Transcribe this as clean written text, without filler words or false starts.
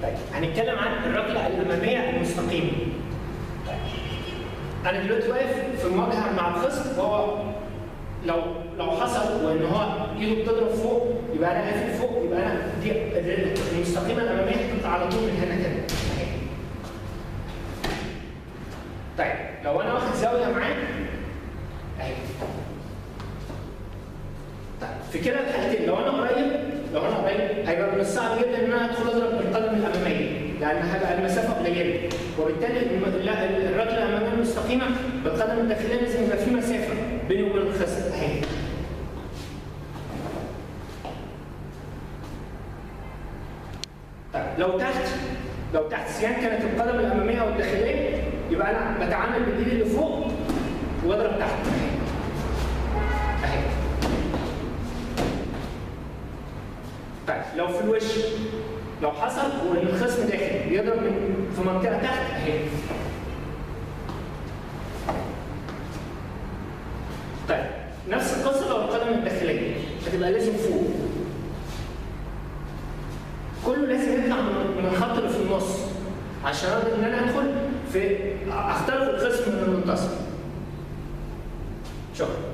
طيب هنتكلم عن الركله الاماميه المستقيمه. طيب انا دلوقتي واقف في مواجهه مع الخصم، وهو لو حصل وان هو ايده بتضرب فوق يبقى انا قافل فوق، يبقى انا دي المستقيمه الاماميه هتبقى على طول من هنا كده. طيب لو انا واخد زاويه معاه اهي. طيب في كده الحالتين لو انا قريب هيبقى من الصعب جدا ان انا ادخل اضرب بالقدم الاماميه، لان هيبقى المسافه قليله، وبالتالي الركله الاماميه المستقيمه بالقدم الداخليه لازم يبقى في مسافه بيني وبين الخصم اهي. طيب لو تحت سيان كانت القدم الاماميه او الداخليه يبقى انا بتعامل بالايد اللي فوق واضرب تحت اهي. طيب لو في الوش لو حصل وان الخصم داخل يضرب في منطقه تحت اهي. طيب نفس القصه لو القدم الداخليه هتبقى لازم فوق، كله لازم يطلع من الخط اللي في النص عشان اقدر ان انا ادخل في اخترق الخصم من المنتصف. شكرا.